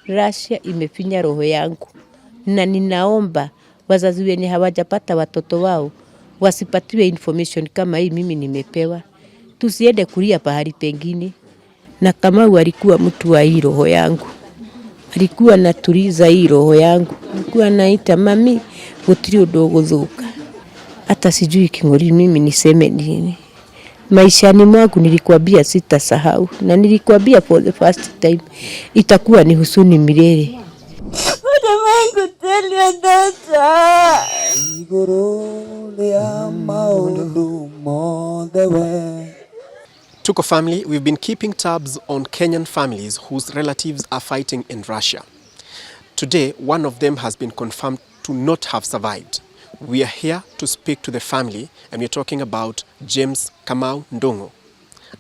Russia imefinya roho yangu. Na ninaomba wazazi wenye hawajapata watoto wao wasipatiwe information kama hii mimi nimepewa. Tusiende kulia pahali pengine. Na kama alikuwa mtu wa hii roho yangu. Alikuwa anatuliza hii roho yangu. Alikuwa anaita mami gutiri undu guthuka. Hata sijui king'ori mimi niseme nini. Maishani mwangu nilikwambia sitasahau na nilikwambia for the first time itakuwa ni huzuni milele. Tuko family, we've been keeping tabs on Kenyan families whose relatives are fighting in Russia. Today, one of them has been confirmed to not have survived. We are here to speak to the family, and we're talking about James Kamau Ndung'u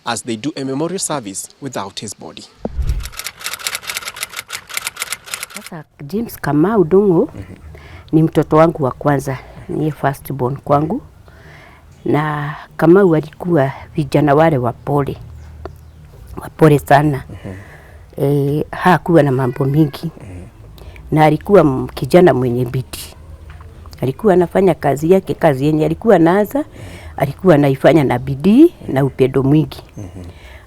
as they do a memorial service without his body. Sasa James Kamau Ndung'u ni mtoto wangu wa kwanza, ni first born kwangu. Na Kamau alikuwa vijana wale wapole sana. Hakuwa na mambo mingi. Na alikuwa kijana mwenye bidii. Alikuwa anafanya kazi yake, kazi yenye alikuwa anaanza, alikuwa anaifanya na bidii na upendo mwingi.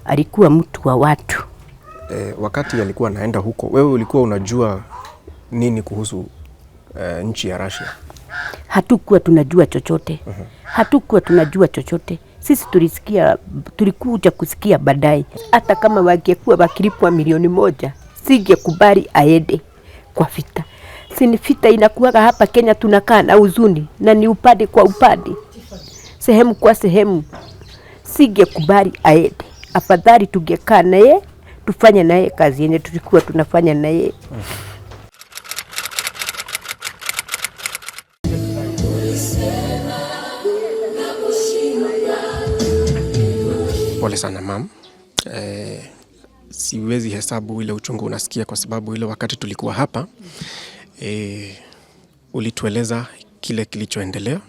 Alikuwa mtu wa watu. Wakati alikuwa anaenda huko, wewe ulikuwa unajua nini kuhusu nchi ya Russia? Hatukuwa tunajua chochote. Hatukuwa tunajua chochote. Sisi tulikuja kusikia baadaye. Hata kama wangekuwa wakilipwa milioni 1, singekubali aende kwa vita. Sini vita inakuwaga hapa Kenya tunakaa na huzuni na ni upande kwa upande. Sehemu kwa sehemu. Singekubali aende. Afadhali tungekaa naye, tufanye naye kazi yenye tulikuwa tunafanya naye. Pole sana mam. Siwezi hesabu ile uchungu unasikia kwa sababu ile wakati tulikuwa hapa ulitueleza kile kilichoendelea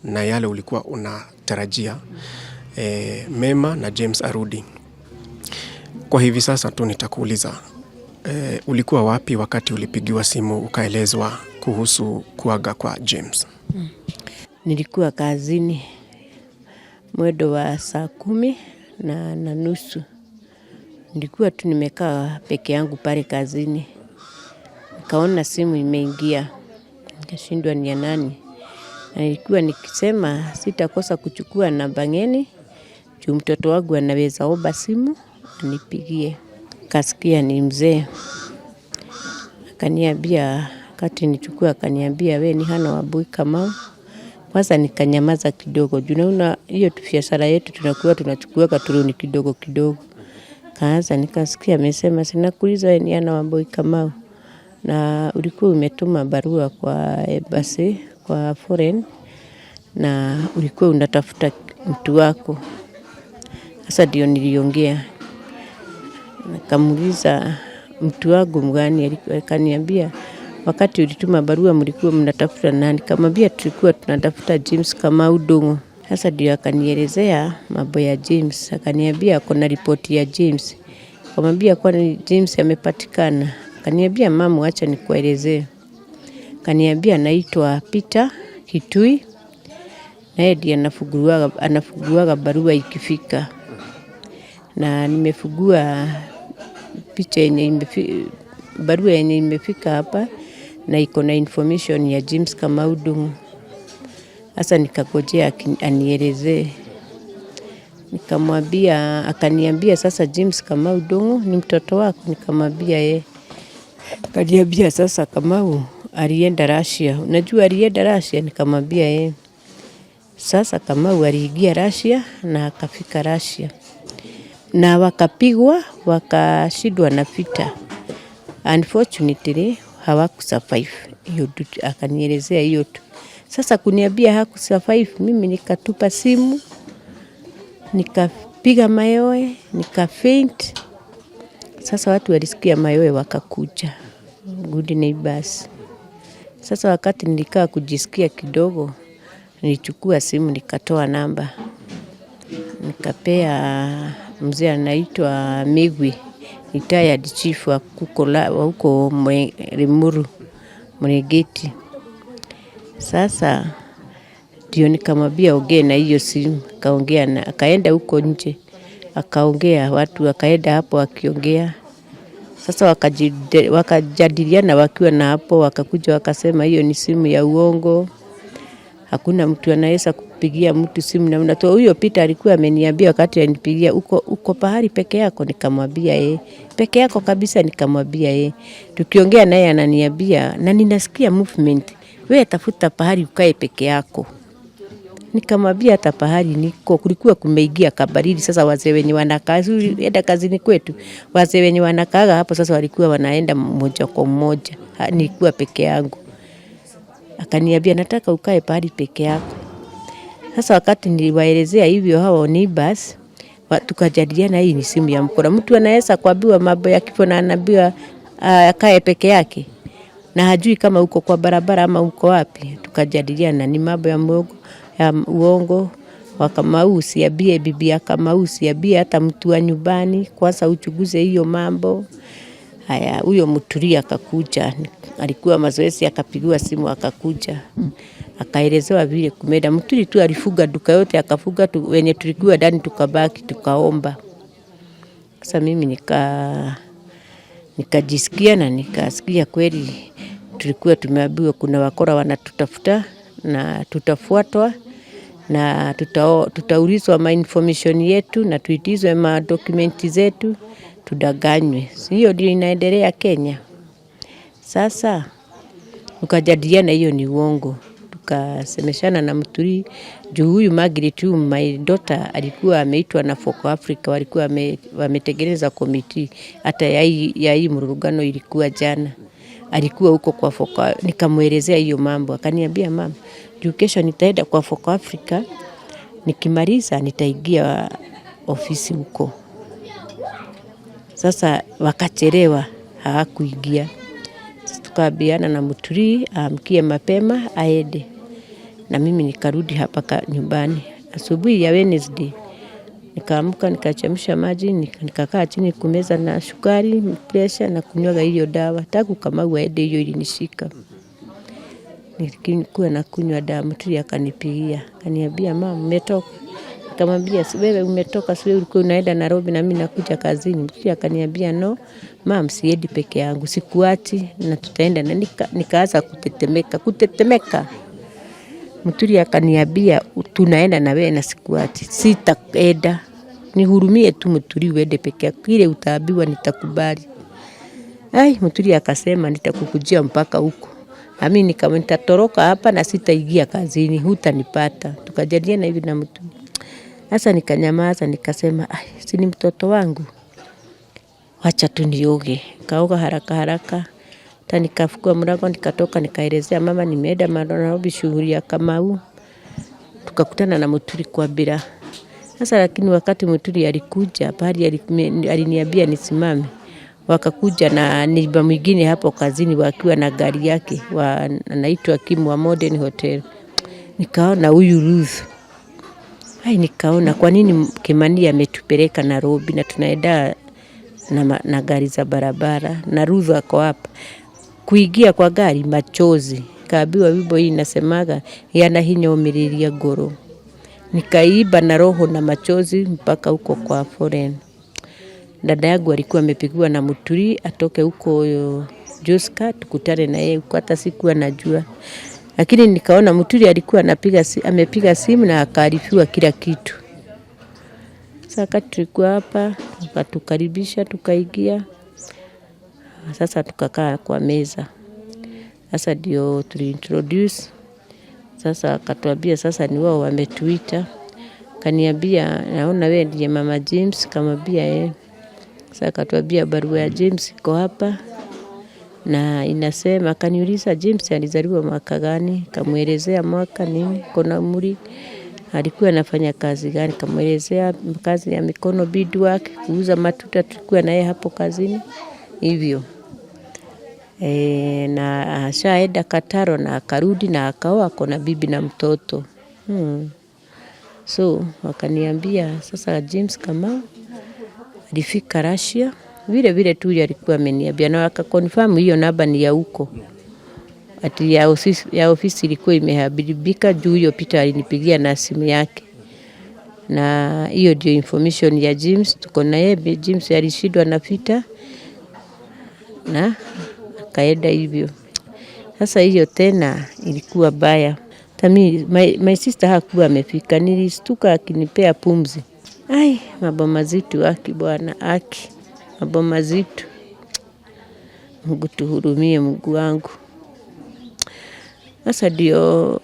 na yale ulikuwa unatarajia mema na James arudi. Kwa hivi sasa tu nitakuuliza, ulikuwa wapi wakati ulipigiwa simu ukaelezwa kuhusu kuaga kwa James? Nilikuwa kazini mwendo wa saa 10:30. Nilikuwa tu nimekaa peke yangu pale kazini. Nikaona simu imeingia. Nikashindwa ni ya nani. Na nilikuwa nikisema sitakosa kuchukua namba ngeni. Juu mtoto wangu anaweza omba simu anipigie. Kasikia ni mzee. Akaniambia kati nichukua, akaniambia we ni Hana Wambui Kamau. Kwanza nikanyamaza kidogo. Juu naona hiyo biashara yetu tunakuwa tunachukua katuloni kidogo kidogo. Kaanza nikasikia amesema sinakuuliza wewe ni Hana Wambui Kamau. Na ulikuwa umetuma barua kwa embassy kwa foreign na ulikuwa unatafuta mtu wako. Sasa ndio niliongea. Nikamuuliza mtu wangu mgani, akaniambia wakati ulituma barua mlikuwa mnatafuta nani? Nikamwambia tulikuwa tunatafuta James Kamau Ndung'u. Sasa ndio akanielezea mambo ya James. Akaniambia kuna ripoti ya James. Nikamwambia kwani James amepatikana? Akaniambia mama acha nikuelezee. Akaniambia anaitwa Peter Kitui. Na yeye ndiye anafuguaga barua ikifika. Na nimefungua picha yenye barua yenye imefika hapa na iko na information ya James Kamau Ndung'u. Sasa nikagojea anielezee. Nikamwambia, akaniambia sasa James Kamau Ndung'u ni mtoto wako? Nikamwambia yeye. Akaniambia sasa Kamau alienda Russia. Unajua alienda Russia? Nikamwambia yeye. Sasa Kamau aliingia Russia na akafika Russia. Na wakapigwa, wakashindwa na vita. Unfortunately hawakusurvive. Hiyo akanielezea hiyo tu. Sasa kuniambia hakusurvive, mimi nikatupa simu, nikapiga mayowe, nikafaint. Sasa watu walisikia mayowe wakakuja. Good neighbors. Sasa wakati nilikaa kujisikia kidogo, nilichukua simu nikatoa namba. Nikapea mzee anaitwa Migwi retired chief wa huko Limuru Mregeti. Sasa ndio nikamwambia ongea na hiyo simu, kaongea na akaenda huko nje akaongea, watu wakaenda hapo akiongea. Sasa wakajadiliana wakiwa na hapo, wakakuja wakasema hiyo ni simu ya uongo. Hakuna mtu anaweza kupigia mtu simu na unatoa. Huyo Peter alikuwa ameniambia wakati alinipigia, uko pahali peke yako? Nikamwambia peke yako kabisa. Nikamwambia tukiongea naye ananiambia, na ninasikia movement, wewe tafuta pahali ukae peke yako. Nikamwambia hata pahali niko kulikuwa kumeingia kabaridi. Sasa wazee wenye wanakazi enda kazini kwetu, wazee wenye wanakaga hapo sasa walikuwa wanaenda mmoja kwa mmoja, nilikuwa peke yangu. Akaniambia nataka ukae pahali peke yako. Sasa wakati niliwaelezea hivyo hao neighbors, tukajadiliana hii ni simu ya mkora. Mtu anaweza kuambiwa mambo ya kifo na anaambiwa akae peke yake na hajui kama uko kwa barabara ama uko wapi. Tukajadiliana ni mambo ya uongo. Wakamau usiambie bibi ya Kamau, usiambie hata mtu wa nyumbani, kwanza uchuguze hiyo mambo. Haya, huyo Muturi akakuja, alikuwa mazoezi, akapigiwa simu akakuja. Akaelezewa vile kumeda. Muturi tu alifuga duka yote, akafuga wenye tulikuwa ndani tukabaki tukaomba. Sasa mimi nikajisikia na nikasikia kweli tulikuwa tumeambiwa kuna wakora wanatutafuta na tutafuatwa na tutaulizwa ma information yetu na tuitizwe ma dokumenti zetu tudanganywe. Hiyo ndio inaendelea Kenya. Sasa tukajadiliana hiyo ni uongo. Tukasemeshana na Muturi juu huyu Margaret, my daughter, alikuwa ameitwa na Foko Africa, walikuwa wametengeneza komiti hata ya hii murugano ilikuwa jana. Alikuwa huko kwa Foko. Nikamuelezea hiyo mambo, akaniambia mama, juu kesho nitaenda kwa Foko Africa, nikimaliza nitaingia ofisi huko. Sasa wakachelewa, hawakuingia. Tukaambiana na Muturi amkie mapema aende. Na mimi nikarudi hapa nyumbani. Asubuhi ya Wednesday nikaamka, nikachemsha maji, nikakaa chini kumeza na sukari, pressure na kunywa hiyo dawa. Tangu Kamau aende hiyo ilinishika. Nilikuwa nakunywa dawa. Muturi akanipigia, akaniambia mama umetoka? Nikamwambia wewe umetoka, sio ulikuwa unaenda Nairobi na mimi nakuja kazini. Muturi akaniambia no mama, siendi peke yangu, sikuachi na tutaenda. Na nikaanza kutetemeka. Muturi akaniambia tunaenda na wewe na sikuachi, sitaenda. Nihurumie tu Muturi, uende peke yako, ile utaambiwa nitakubali. Muturi akasema nitakukujia mpaka huko. Mimi nitatoroka hapa na sitaingia kazini, hutanipata. Tukajadiliana hivi na Muturi. Sasa nikanyamaza, nikasema si ni mtoto wangu, wacha tu nioge. Kaoga haraka. Tani nikafungua mlango, nikatoka, nikaelezea mama nimeenda Nairobi shughuli ya Kamau. Tukakutana na Muturi kwa bila. Sasa lakini wakati Muturi alikuja, pale aliniambia nisimame. Wakakuja na neighbor mwingine hapo kazini wakiwa na gari yake, anaitwa Kim wa Modern Hotel. Nikaona huyu Ruth. Nikaona kwa nini Kimani ametupeleka Nairobi na tunaenda na gari za barabara na Ruth ako hapa. Kuingia kwa gari machozi. Kaambiwa wimbo hii inasemaga yanahinyomiriria ngoro. Nikaiba na roho na machozi mpaka huko kwa foreign. Dada yangu alikuwa amepigiwa na Muturi atoke huko Joska tukutane na yeye, hata sikuwa najua. Lakini nikaona Muturi alikuwa amepiga simu na akaarifiwa kila kitu. Sasa tulikuwa hapa, tukatukaribisha, tukaingia. Sasa tukakaa kwa meza. Sasa ndio tuliintroduce. Sasa akatuambia sasa ni wao wametuita. Kaniambia naona wewe ndiye mama James, kamwambia Sasa akatuambia barua ya James iko hapa na inasema, kaniuliza James alizaliwa mwaka gani, kamuelezea mwaka nini, kuna umri, alikuwa anafanya kazi gani, kamuelezea kazi ya mikono, beadwork, kuuza matuta, tulikuwa naye hapo kazini hivyo. Na ashaenda Kataro na akarudi na akaoa, akona bibi na mtoto. So wakaniambia sasa James Kamau alifika Russia vile tu alikuwa ameniambia na akakonfirm hiyo namba ni ya huko. Ati ya ofisi ilikuwa imeharibika juu hiyo Peter alinipigia na simu yake. Na hiyo ndio information ya James, tuko na yeye. James alishindwa na Peter na akaenda hivyo. Sasa hiyo tena ilikuwa baya. Tami my sister hakuwa amefika, nilistuka akinipea pumzi. Ai, mambo mazito aki bwana aki. Mambo mazito. Mungu tuhurumie, Mungu wangu. Sasa ndio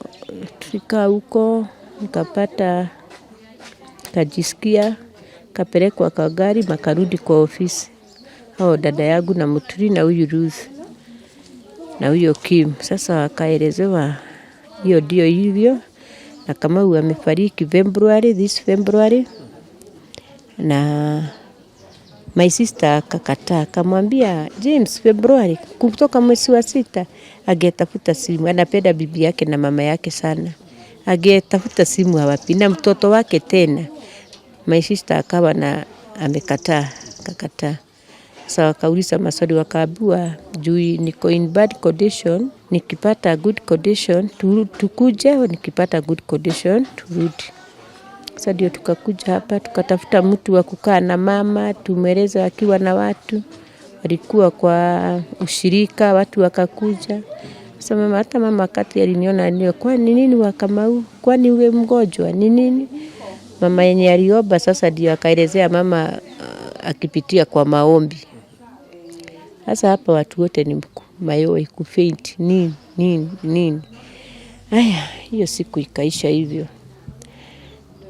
tulikaa huko, nikapata kajisikia, kapelekwa kwa gari, makarudi kwa ofisi. Hao dada yangu na Muturi na huyu Ruth na huyo Kim. Sasa akaelezewa hiyo ndio hivyo, na kama huyu amefariki this February. Na my sister akakataa, akamwambia James February kutoka mwezi wa 6 angetafuta simu. Anapenda bibi yake na mama yake sana, angetafuta simu hawapi na mtoto wake tena. My sister akawa na amekataa, akakataa. Sasa wakauliza maswali, wakaambiwa juu niko in bad condition, nikipata good condition tukuje, nikipata good condition turudi. Sasa ndio tukakuja hapa, tukatafuta mtu wa kukaa na mama, tumeleza akiwa na watu walikuwa kwa ushirika, watu wakakuja. Sasa mama, hata mama kati aliniona ndio, kwa nini wakamau, kwani uwe mgonjwa ni nini? Mama yenye aliomba. Sasa ndio akaelezea mama akipitia kwa maombi. Sasa hapa watu wote ni mayoe kufaint nini. Haya, hiyo siku ikaisha hivyo.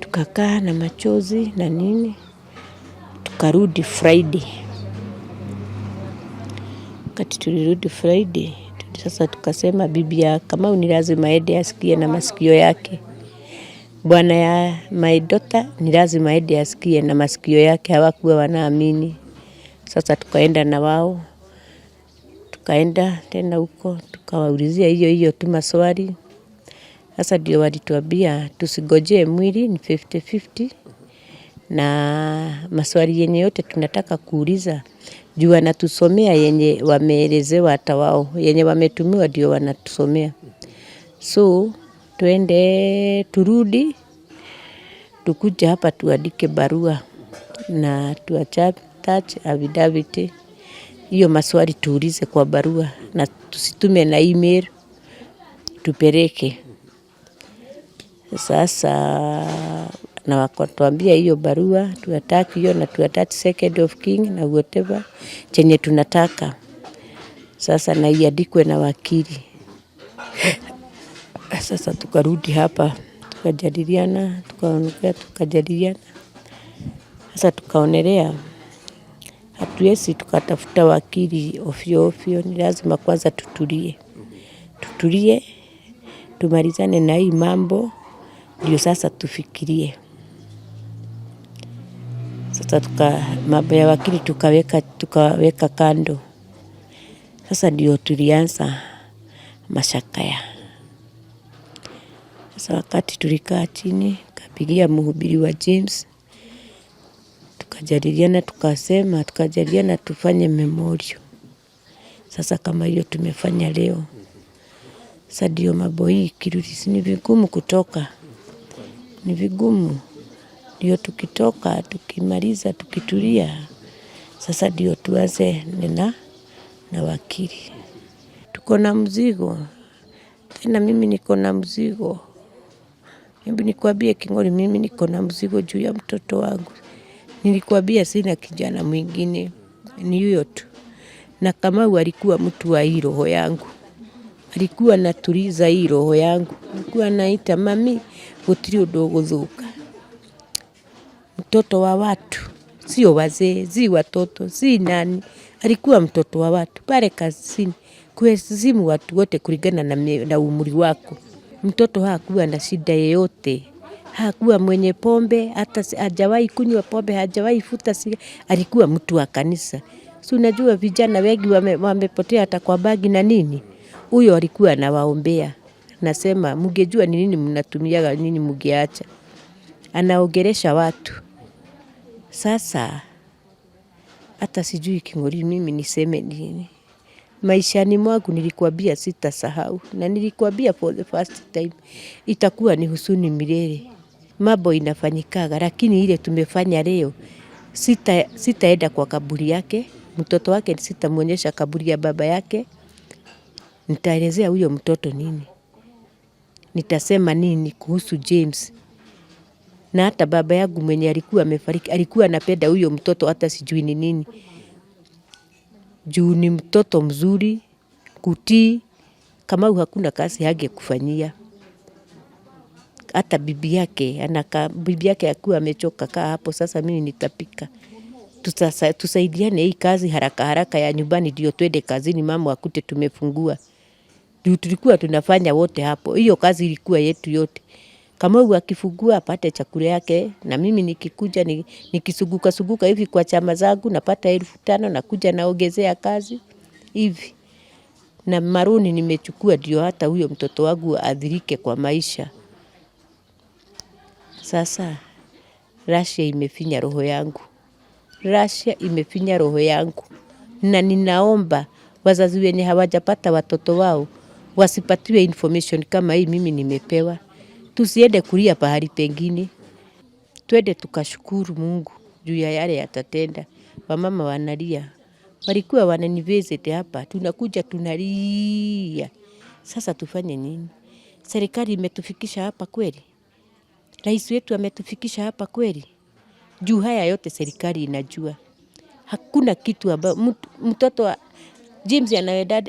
Tukakaa na machozi na nini. Tukarudi Friday. Wakati tulirudi Friday, sasa tukasema bibi ya Kamau ni lazima aende asikie na masikio yake. Bwana ya my daughter ni lazima aende asikie na masikio yake, hawakuwa wanaamini. Sasa tukaenda na wao. Tukaenda tena huko, tukawaulizia hiyo tu maswali. Sasa ndio walituambia tusigojee mwili, ni 50-50. Na maswali yenye yote tunataka kuuliza juu wanatusomea yenye wameelezewa hata wao, yenye wametumiwa ndio wanatusomea. So tuende turudi, tukuja hapa tuandike barua na tuattach affidavit. Hiyo maswali tuulize kwa barua na tusitume na email, tupeleke. Sasa na wakatuambia hiyo barua tuattach hiyo na tuattach second of king na whatever chenye tunataka. Sasa na iandikwe na wakili. Sasa tukarudi hapa, tukajadiliana, tukajadiliana. Sasa tukaonelea hatuwezi tukatafuta wakili ofyo, ni lazima kwanza tutulie, tumalizane na hii mambo ndio sasa tufikirie. Sasa mambo ya wakili tukaweka kando. Sasa ndio tulianza mashakaya. Sasa wakati tulikaa chini, kapigia mhubiri wa James, tukajadiliana tufanye memorial. Sasa kama hiyo tumefanya leo. Sasa ndio mambo hii kirudi, ni vigumu kutoka. Ni vigumu. Ndio tukitoka, tukimaliza, tukitulia. Sasa ndio tuanze na wakili. Tuko na mzigo. Tena mimi niko na mzigo. Hebu nikwambie King'ori, mimi niko na mzigo juu ya mtoto wangu. Nilikwambia sina kijana mwingine, ni huyo tu. Na Kamau alikuwa mtu wa hii roho yangu. Alikuwa anatuliza hii roho yangu. Alikuwa anaita mami, gutiri undu guthuka. Mtoto wa watu, sio wazee, si watoto, si nani. Alikuwa mtoto wa watu. Pale kazini, kuheshimu watu wote kulingana na umri wako. Mtoto hakuwa na shida yoyote. Hakuwa mwenye pombe, hata hajawahi kunywa pombe, hajawahi futa sigara. Alikuwa mtu wa kanisa. Si unajua vijana wengi wamepotea hata kwa bagi na nini. Huyo alikuwa anawaombea. Nasema mngejua ni nini mnatumiaga, nini mngeacha. Anaongelesha watu. Sasa hata sijui King'ori mimi niseme nini. Maishani mwangu nilikwambia sitasahau, na nilikwambia for the first time itakuwa ni huzuni milele. Mambo inafanyikaga, lakini ile tumefanya leo, sitaenda kwa kaburi yake, mtoto wake sitamuonyesha kaburi ya baba yake. Nitaelezea huyo mtoto nini, nitasema nini kuhusu James. Na hata baba yangu mwenye alikuwa amefariki alikuwa anapenda huyo mtoto, hata sijui ni nini. Juu ni mtoto mzuri, kutii, kama hakuna kazi hangekufanyia. Hata bibi yake akuwa amechoka, kaa hapo sasa mimi nitapika. Tusaidiane hii kazi haraka ya nyumbani ndio twende kazini, mama akute tumefungua. Juu tulikuwa tunafanya wote hapo. Hiyo kazi ilikuwa yetu yote. Kama akifungua apate chakula yake, na mimi nikikuja nikisuguka hivi kwa chama zangu napata 5,000 nakuja naongezea kazi hivi. Na maruni nimechukua ndio hata huyo mtoto wangu adhirike kwa maisha. Sasa Russia imefinya roho yangu. Russia imefinya roho yangu. Na ninaomba wazazi wenye hawajapata watoto wao wasipatiwe information kama hii mimi nimepewa. Tusiende kulia pahali pengine. Twende tukashukuru Mungu juu ya yale yatatenda. Wamama wanalia. Walikuwa wananivisit hapa. Tunakuja tunalia. Sasa tufanye nini? Serikali imetufikisha hapa kweli? Rais wetu ametufikisha hapa kweli? Juu haya yote serikali inajua. Hakuna kitu ambao mtoto wa James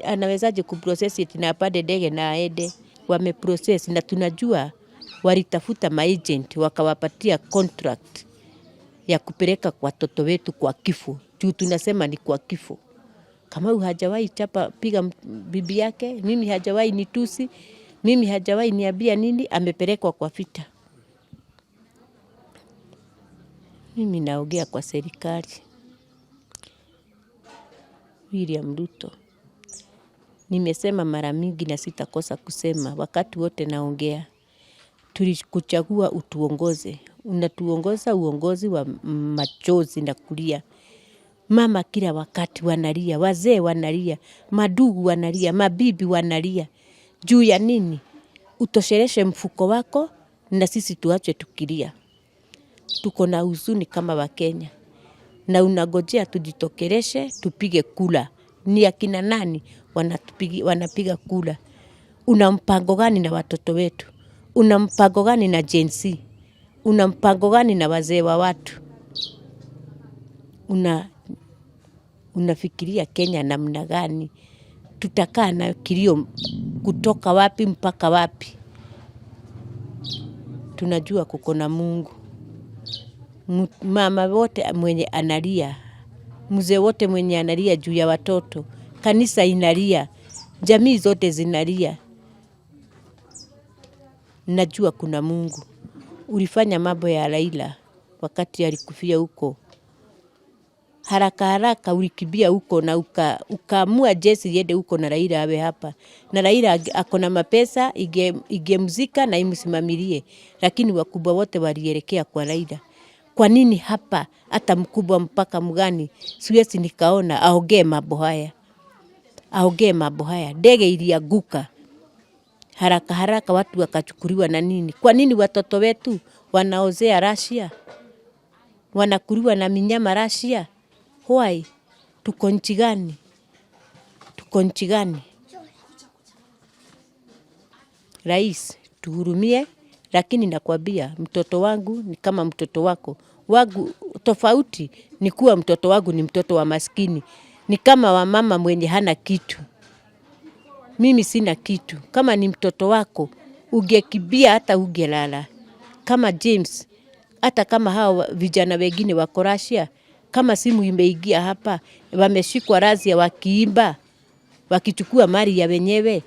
anawezaje kuprocess it na apande ndege na aende. Wameprocess na tunajua walitafuta maagent wakawapatia contract ya kupeleka kwa watoto wetu kwa kifo. Juu tunasema ni kwa kifo. Kama hajawahi chapa piga bibi yake, mimi hajawahi nitusi, mimi hajawahi niambia nini, amepelekwa kwa vita. Mimi naongea kwa serikali. William Ruto. Nimesema mara mingi na sitakosa kusema wakati wote naongea. Tulikuchagua utuongoze. Unatuongoza uongozi wa machozi na kulia. Mama kila wakati wanalia, wazee wanalia, madugu wanalia, mabibi wanalia. Juu ya nini? Utosheleshe mfuko wako na sisi tuache tukilia. Tuko na huzuni kama Wakenya. Na unagojea tujitokeleshe tupige kula. Ni akina nani wanapiga kula? Una mpango gani na watoto wetu? Una mpango gani na Gen Z? Una mpango gani na wazee wa watu? Unafikiria Kenya namna gani? Tutakaa na kilio kutoka wapi mpaka wapi? Tunajua kuko na Mungu. Mama wote mwenye analia, mzee wote mwenye analia juu ya watoto, kanisa inalia, jamii zote zinalia. Najua kuna Mungu. Ulifanya mambo ya Raila wakati alikufia huko. Haraka ulikimbia huko na ukaamua Jesse yende huko na Raila awe hapa. Na Raila akona mapesa igemzika na imsimamilie. Lakini wakubwa wote walielekea kwa Raila. Kwa nini hapa hata mkubwa mpaka mgani siwezi nikaona aongee mambo haya? Aongee mambo haya. Ndege ilianguka. Haraka watu wakachukuliwa na nini? Kwa nini watoto wetu wanaozea Russia? Wanakuliwa na minyama Russia? Why? Tuko nchi gani? Tuko nchi gani? Rais, tuhurumie, lakini nakwambia mtoto wangu ni kama mtoto wako. Wangu tofauti ni kuwa mtoto wangu ni mtoto wa maskini. Ni kama wa mama mwenye hana kitu. Mimi sina kitu. Kama ni mtoto wako, ungekimbia hata ungelala. Kama James, hata kama hao vijana wengine wako Russia, kama simu imeingia hapa, wameshikwa Russia wakiimba, wakichukua mali ya wenyewe,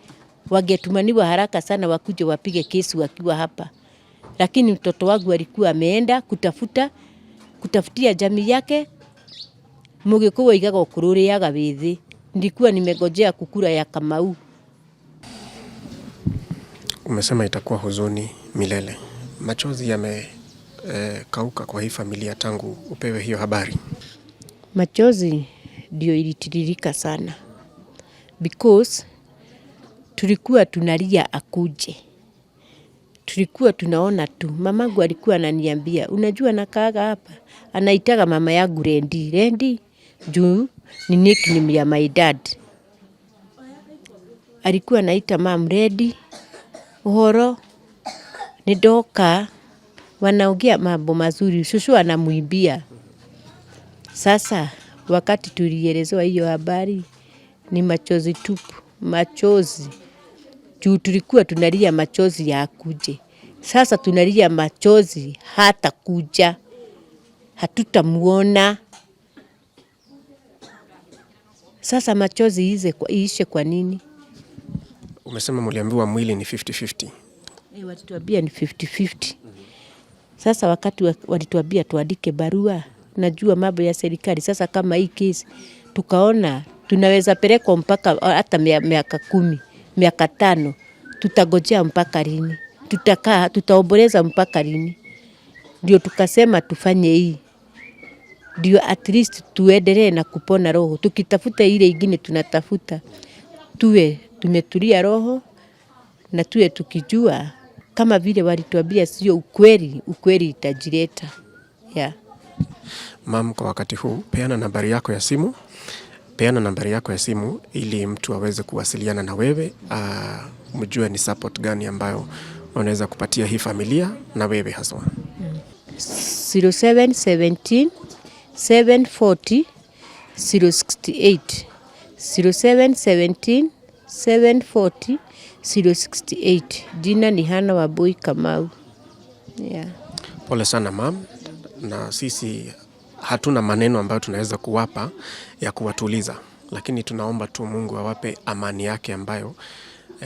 wangetumaniwa haraka sana wakuje wapige kesi wakiwa hapa. Lakini mtoto wangu alikuwa ameenda kutafutia jamii yake. Mugikuwa igaga kururi ya gabithi. Ndikuwa nimegojea kukura ya Kamau. Umesema itakuwa huzuni milele. Machozi yamekauka kwa hii familia tangu upewe hiyo habari. Machozi ndio ilitiririka sana. Because tulikuwa tunalia akuje. Tulikuwa tunaona tu. Mamangu alikuwa ananiambia, unajua nakaaga hapa. Anaitaga mama yangu Rendi. Rendi juu ni nickname ya my dad. Alikuwa anaita mam Rendi. Uhoro ni doka. Wanaongea mambo mazuri. Shushu anamuimbia. Sasa wakati tulielezewa hiyo habari ni machozi tupu. Machozi. Juu tulikuwa tunalia machozi ya akuje. Sasa tunalia machozi hata kuja. Hatutamuona. Sasa machozi iishe kwa nini? Umesema mliambiwa mwili ni 50-50. Walituambia ni 50-50. Sasa wakati walituambia tuandike barua, najua mambo ya serikali. Sasa kama hii kesi tukaona tunaweza pelekwa mpaka hata miaka 10, miaka 5. Tutagojea mpaka lini? Tutaomboleza mpaka lini? Ndio tukasema tufanye hii. Ndio at least tuendelee na kupona roho. Tukitafuta ile ingine tunatafuta. Tuwe tumetulia roho na tuwe tukijua kama vile walituambia sio ukweli, ukweli itajileta. Yeah. Mam, kwa wakati huu peana nambari yako ya simu. Peana nambari yako ya simu ili mtu aweze kuwasiliana na wewe, mjue ni support gani ambayo unaweza kupatia hii familia na wewe haswa. 0717 740 068. 0717 740 068. Jina ni Hana Wambui Kamau. Yeah. Pole sana mam, na sisi hatuna maneno ambayo tunaweza kuwapa ya kuwatuliza, lakini tunaomba tu Mungu awape amani yake ambayo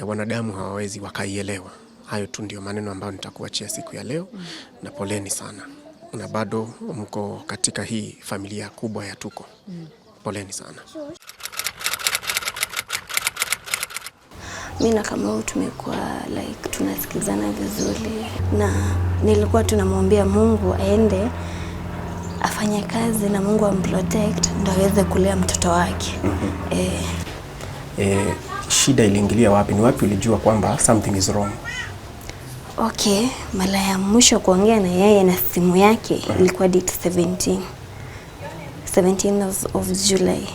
wanadamu hawawezi wakaielewa. Hayo tu ndio maneno ambayo nitakuachia siku ya leo. Na poleni sana. Na bado mko katika hii familia kubwa ya Tuko. Poleni sana. Mimi na Kamau tumekuwa tunasikizana vizuri, na nilikuwa tunamwambia Mungu aende afanye kazi na Mungu amprotect ndio aweze kulea mtoto wake. Shida iliingilia wapi? Ni wapi ulijua kwamba something is wrong? Okay, mara ya mwisho kuongea na yeye na simu yake ilikuwa date 17th of July.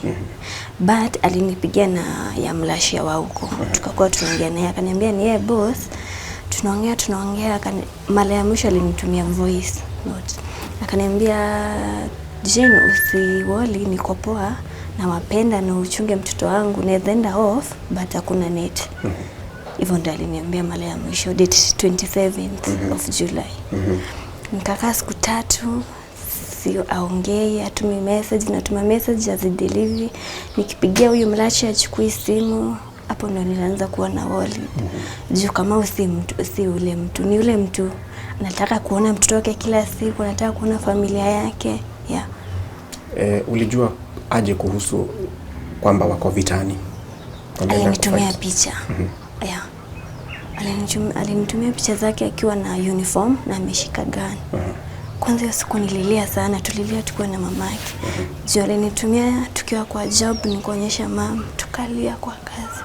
But alinipigia na ya mlashia wa huko. Tukakuwa tunaongea naye, akaniambia ni yeye boss. Tunaongea mara ya mwisho alinitumia voice note. Akaniambia Jane, usiwali, niko poa na wapenda na uchunge mtoto wangu, naweza enda off but hakuna net. Hivyo ndio aliniambia mara ya mwisho date 27th of July. Nikakaa siku 3 sio aongee, atumi message, natuma message azideliver. Nikipigia huyu mlachi achukui simu, hapo ndo nilianza kuwa na wali. Juu kama si ule mtu, ni ule mtu anataka kuona mtoto wake kila siku, anataka kuona familia yake. Yeah. Ulijua aje kuhusu kwamba wako vitani? Alinitumia picha. Yeah. Alinitumia picha zake akiwa na uniform na ameshika gun. Kwanza hiyo siku nililia sana, tulilia tukiwa na mamake. Juu alinitumia tukiwa kwa job, nikuonyesha mama, tukalia kwa kazi.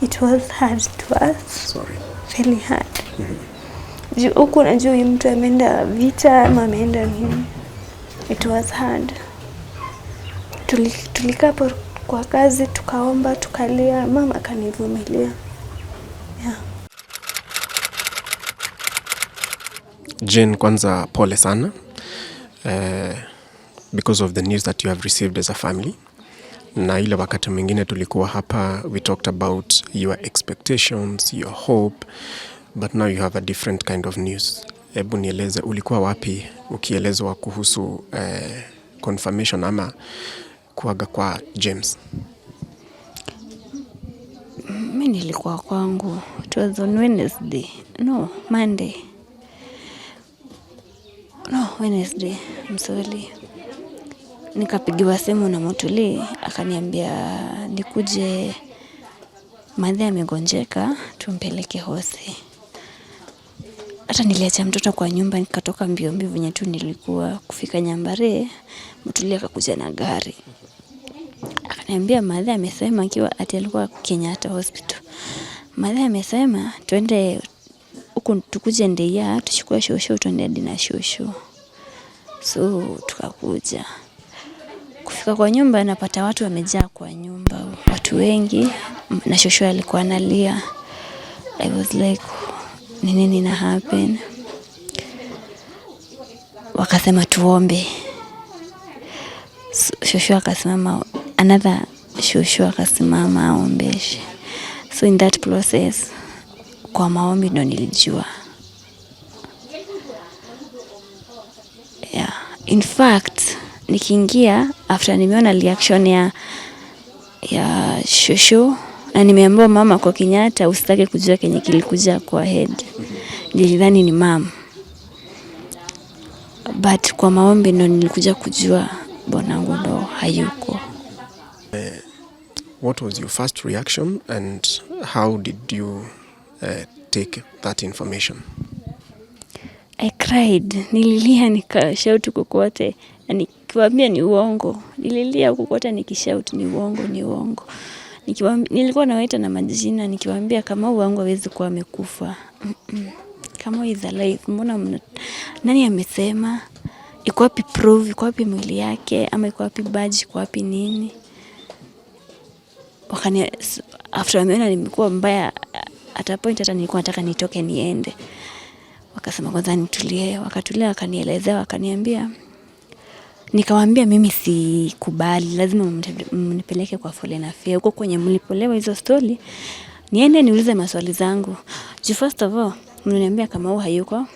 It was hard to us. Sorry. Really hard. Juu huku najua huyu mtu ameenda vita ama ameenda nini. It was hard. Tulikaa kwa kazi, tukaomba, tukalia, mama akanivumilia. Yeah. Jane, kwanza pole sana because of the news that you have received as a family. Na ile wakati mwingine tulikuwa hapa, we talked about your expectations, your hope, but now you have a different kind of news. Hebu nieleze ulikuwa wapi ukielezwa kuhusu confirmation ama kuaga kwa James? Mimi nilikuwa kwangu. It was on Wednesday. No, Monday. No, Wednesday. I'm sorry. Nikapigiwa simu na Mutuli, akaniambia nikuje, madhe amegonjeka, tumpeleke hosi. hata niliacha mtoto kwa nyumba nikatoka mbio mbio venye tu nilikuwa. Kufika Nyambare, Mutuli akakuja na gari. Akaniambia madhe amesema akiwa ati alikuwa Kenyatta Hospital. Madhe amesema twende huko tukuje Ndeia tuchukue shosho twende hadi na shosho. So tukakuja. Kufika kwa nyumba napata watu wamejaa kwa nyumba. Watu wengi na shosho alikuwa analia. I was like, nini na happen? Wakasema tuombe. Shosho akasimama, another shosho akasimama aombeshe. So in that process, kwa maombi ndo nilijua. Yeah. In fact, nikiingia after nimeona reaction ya shosho na nimeambiwa mama kwa Kenyatta usitake kujua kenye kilikuja kwa head. Nilidhani ni mama. But kwa maombi ndo nilikuja kujua bwanangu ndo hayuko. What was your first reaction and how did you take that information? I cried. Nililia nikashout kokote. Na nikiwaambia ni uongo. Nililia kokote nikishout ni uongo, ni uongo. Nilikuwa nawaita na majina nikiwaambia kama wangu hawezi kuwa amekufa. Kama is alive. Mbona nani amesema? Iko wapi proof? Iko wapi mwili yake? Ama iko wapi badge? Iko wapi nini? After wameona nimekuwa mbaya at a point hata nilikuwa nataka nitoke niende. Wakasema kwanza nitulie, wakatulia wakanielezea wakaniambia. Nikawaambia mimi sikubali, lazima mnipeleke kwa Foreign Affairs. Huko kwenye mlipolewa hizo story, niende niulize maswali zangu. First of all, mnaniambia kama huyu hayuko,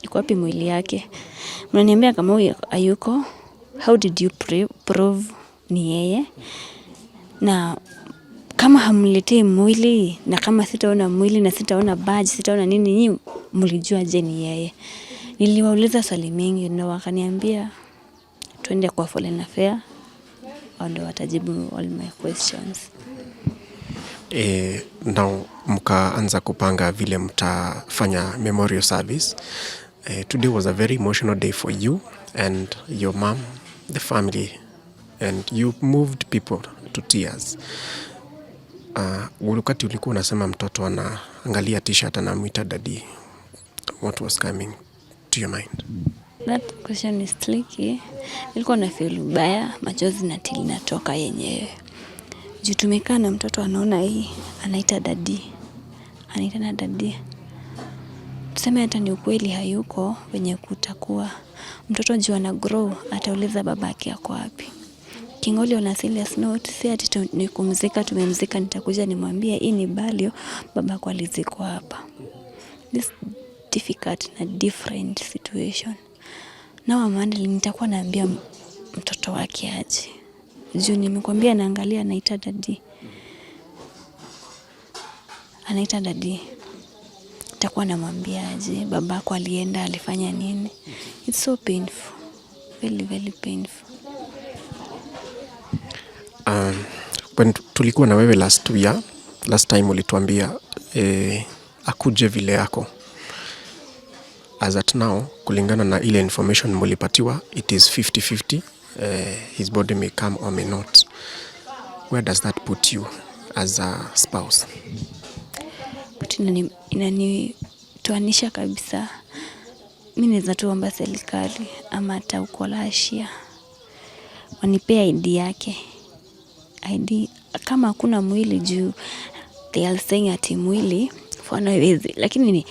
iko wapi mwili yake? Mnaniambia kama huyu hayuko, how did you prove ni yeye? Na kama hamletei mwili na kama sitaona mwili na sitaona badge, sitaona nini, nyinyi mlijua je ni yeye? Niliwauliza swali mingi na wakaniambia twende kwa Foreign Affairs ndio watajibu all my questions. Now mkaanza kupanga vile mtafanya memorial service. Today was a very emotional day for you and your mom, the family, and you moved people to tears. Wakati ulikuwa unasema mtoto anaangalia t-shirt anamuita daddy, what was coming to your mind? That question is tricky. Nilikuwa na feel baya, machozi na tili natoka yenyewe. Juu tumekaa na mtoto anaona hii, anaita daddy. Anaita na daddy. Tuseme hata ni ukweli hayuko wenye kutakuwa. Mtoto juu ana grow, atauliza babake yako wapi. Kingoli on a serious note, si ati ni kumzika tumemzika nitakuja nimwambie hii ni balio babako alizikwa hapa. This difficult na different situation. Na Amanda nitakuwa naambia mtoto wake aje. Juu nimekwambia naangalia anaita daddy. Anaita daddy. Nitakuwa namwambia aje babako alienda alifanya nini? It's so painful. Very very painful. When tulikuwa na wewe last time ulituambia akuje vile yako. As at now, kulingana na ile information mulipatiwa, it is 50-50. His body may come or may not. Where does that put you as a spouse? Inanitoanisha kabisa. Mimi naweza tuomba serikali ama hata uko Russia wanipea ID yake. ID kama hakuna mwili juu they are saying ati mwili fana haiwezi, lakini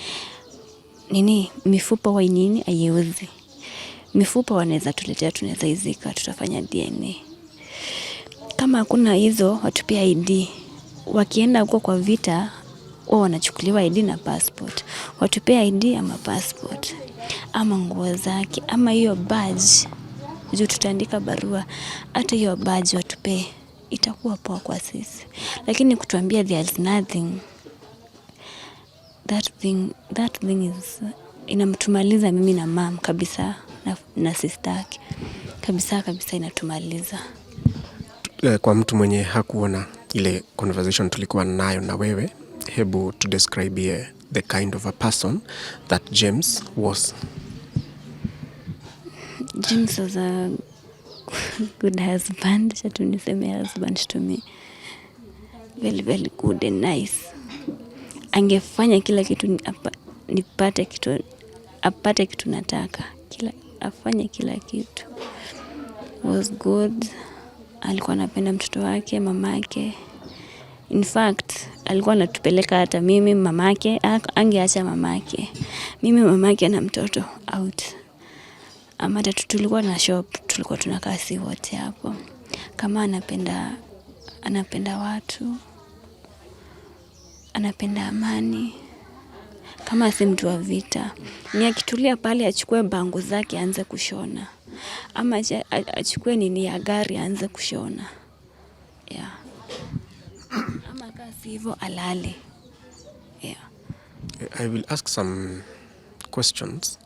nini mifupa wa nini haiwezi. Mifupa wanaweza tuletea, tunaweza izika, tutafanya DNA. Kama hakuna hizo watupia ID. Wakienda huko kwa vita wao wanachukuliwa ID na passport. Watupia ID ama passport ama nguo zake ama hiyo badge. Juu tutaandika barua hata hiyo badge watupee, itakuwa poa kwa sisi. Lakini kutuambia there is nothing, that thing is inamtumaliza mimi na mom kabisa na sister yake. Kabisa inatumaliza. Kwa mtu mwenye hakuona ile conversation tulikuwa nayo na wewe, hebu to describe the kind of a person that James was. James was a good husband. Niseme husband to me. Very, very good and nice. Angefanya kila kitu apate kitu nataka. Afanye kila kitu. Was good. Alikuwa anapenda mtoto wake, mamake. In fact, alikuwa anatupeleka hata mimi, mamake, angeacha mamake. Mimi, mamake na mtoto out. Ama tulikuwa na shop, tulikuwa tunakaa si wote hapo. Kama anapenda watu, anapenda amani. Kama si mtu wa vita, ni akitulia pale achukue bango zake aanze kushona. Ama achukue nini ya gari aanze kushona. Yeah. Ama kasi hivyo alale. Yeah. I will ask some questions.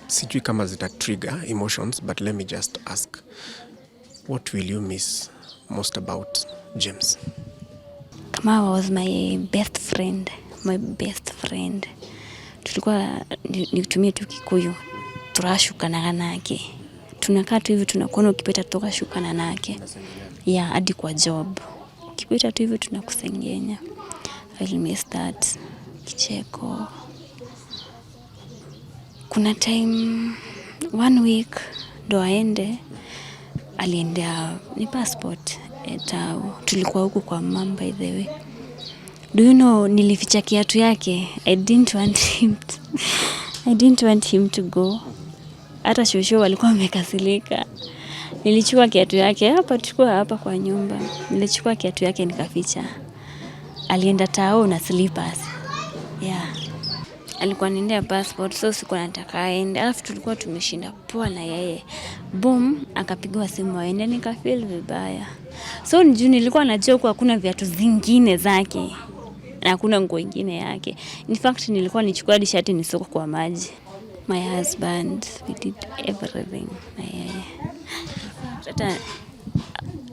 Sijui kama zita trigger emotions, but let me just ask, what will you miss most about James? Kama was my best friend. Tulikuwa nitumie tu Kikuyu. Turashukana nake. Tunakaa tu hivi tunakuona ukipita toka shukana nake. Yeah, hadi kwa job. Ukipita tu hivi tunakusengenya. I will miss that. Kicheko. Kuna time 1 week ndo aende, aliendea ni passport etao. Tulikuwa huku kwa mama, by the way. Do you know, nilificha kiatu yake. I didn't want him to go. Hata shosho walikuwa wamekasirika. Nilichukua kiatu yake hapa kwa nyumba. Nilichukua kiatu yake nikaficha. Alienda tao na slippers. Yeah. Alikuwa anaendea passport, so sikuwa nataka aende. Alafu tulikuwa tumeshinda poa na yeye. Boom, akapigiwa simu aende, nikafeel vibaya. So nilikuwa najua kwa hakuna viatu zingine zake. Na hakuna nguo nyingine yake. In fact, nilikuwa nichukua t-shirt nisoko kwa maji. My husband, we did everything na yeye. Hata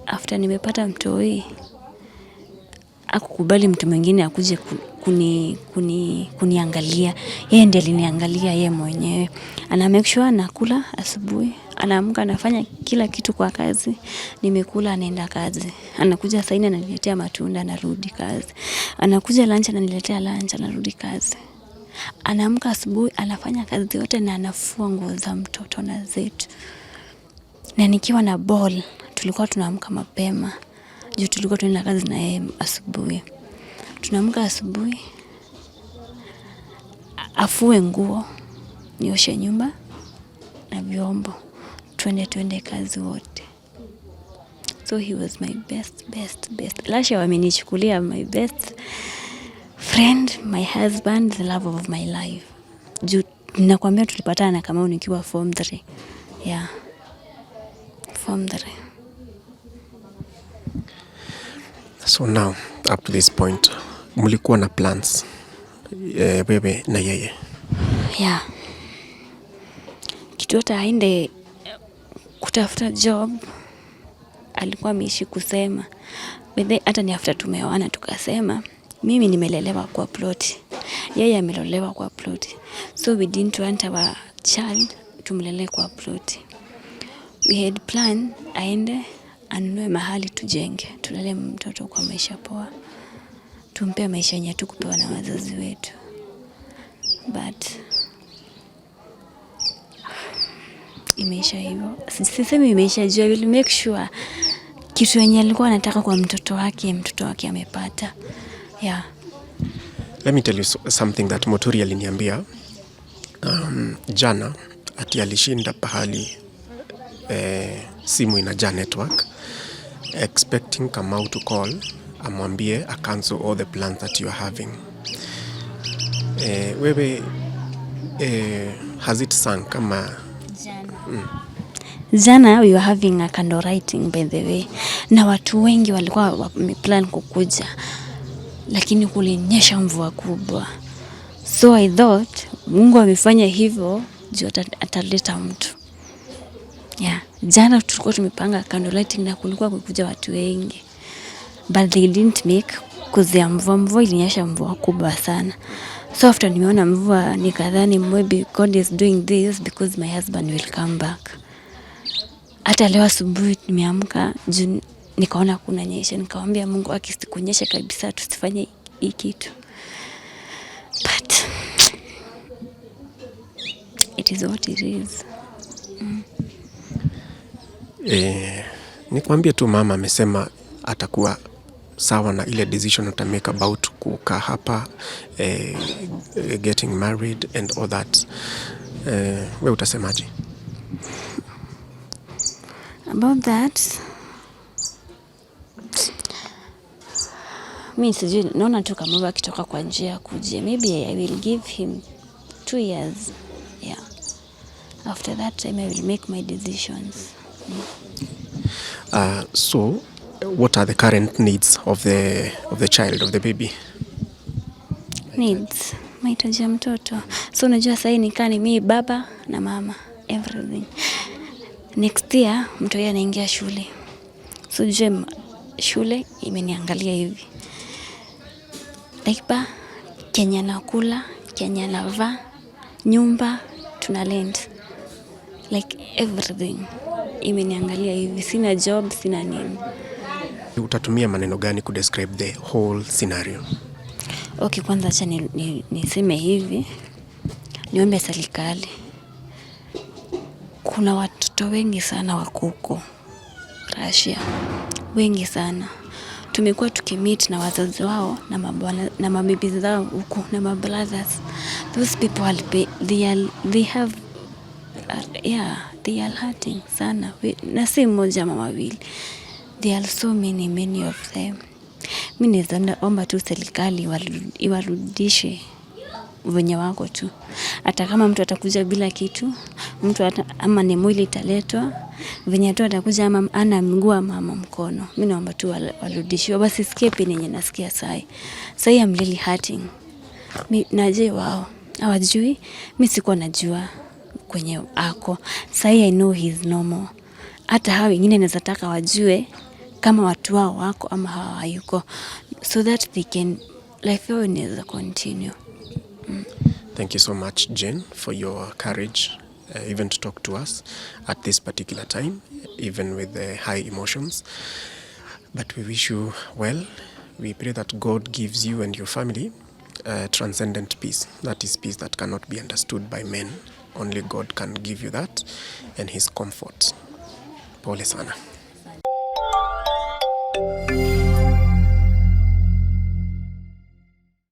after nimepata mtoi, akukubali mtu mwingine akuje kuniangalia. Yeye ndiye aliniangalia yeye mwenyewe. Ana make sure nakula asubuhi. Anaamka anafanya kila kitu kwa kazi. Nimekula anaenda kazi. Anakuja saa 4 ananiletea matunda anarudi kazi. Anakuja lunch ananiletea lunch anarudi kazi. Anaamka asubuhi anafanya kazi yote na anafua nguo za mtoto na zetu. Na nikiwa na ball tulikuwa tunaamka mapema. Juu tulikuwa tunaenda kazi na yeye asubuhi. Tunaamka asubuhi, afue nguo, nioshe nyumba na vyombo. Twende kazi wote. So he was my best. Lasha wamenichukulia my best friend, my husband, the love of my life. Juu nakwambia tulipatana kama nikiwa form 3. Yeah. Form 3. So now, up to this point, mlikuwa na plans, wewe na yeye? Yeah. Kitu hata aende kutafuta job, alikuwa ameishi kusema. Hata ni after tumeoana tukasema, mimi nimelelewa kwa plot. Yeye amelelewa kwa plot. So we didn't want our child tumlele kwa plot. We had plan aende anunue mahali tujenge. Tulele mtoto kwa maisha poa. Tumpe maisha yenye tukupewa na wazazi wetu. But imeisha hivyo. Sisemi imeisha juu, I will make sure kitu yenye alikuwa anataka kwa mtoto wake amepata. Yeah. Let me tell you something that Muturi aliniambia. Jana ati alishinda pahali simu inajaa network, expecting Kamau to call amwambie a cancel all the plans that you are having. Wewe has it sunk kama Jana we were having a candle writing, by the way. Na watu wengi walikuwa wameplan kukuja. Lakini kulinyesha mvua kubwa. So I thought Mungu amefanya hivyo juu ataleta mtu. Yeah. Jana tulikuwa tumepanga candle lighting na kulikuwa kukuja watu wengi. but they didn't make kuzia mvua ilinyesha mvua kubwa sana. So after nimeona mvua nikadhani maybe God is doing this because my husband will come back. Hata leo asubuhi nimeamka nikaona kuna nyesha, nikamwambia Mungu akisikunyesha kabisa tusifanye hii kitu. But it is what it is. Nikwambie tu mama amesema atakuwa sawa na ile decision utamake about kukaa hapa, getting married and all that. We utasemaje? About that, mi sijui, naona tu kama akitoka kwa njia kujia, maybe I will give him 2 years. Yeah. After that time I will make my decisions. So what are the current needs of the child, of the baby? Needs, mahitaji ya mtoto. So unajua sasa nikaa ni mimi baba na mama, everything. Next year mtoto yeye anaingia shule. So jem shule imeniangalia hivi. Like Kenya nakula, Kenya navaa, nyumba tuna rent. Like everything imeniangalia hivi. Sina job, sina nini. Utatumia maneno gani ku describe the whole scenario? Okay, kwanza acha niseme hivi. Niombe serikali. Kuna watoto wengi sana wako huko Russia. Wengi sana. Tumekuwa tukimeet na wazazi wao na mabwana na mabibi zao huko na my brothers. Those people they have they are hurting sana. Na si mmoja mama wawili. There are so many of them. Mimi naomba tu serikali iwarudishe wenye wako tu. Hata kama mtu atakuja bila kitu, mtu ama ni mwili italetwa, venye tu atakuja ama ana mguu ama mkono. Mimi naomba tu warudishwe. Basi escape yenye nasikia sai. Sai I'm really hurting. Naje wao. Hawajui, mimi sikuwa najua kwenye ako. Sai I know he's normal. Hata hao wengine naweza taka wajue kama watu wao wako ama hawayuko, so that they can life yao inaweza continue. Thank you so much, Jane, for your courage, even to talk to us at this particular time, even with the high emotions. But we wish you well. We pray that God gives you and your family transcendent peace. That is peace that cannot be understood by men. Only God can give you that and his comfort. Pole sana.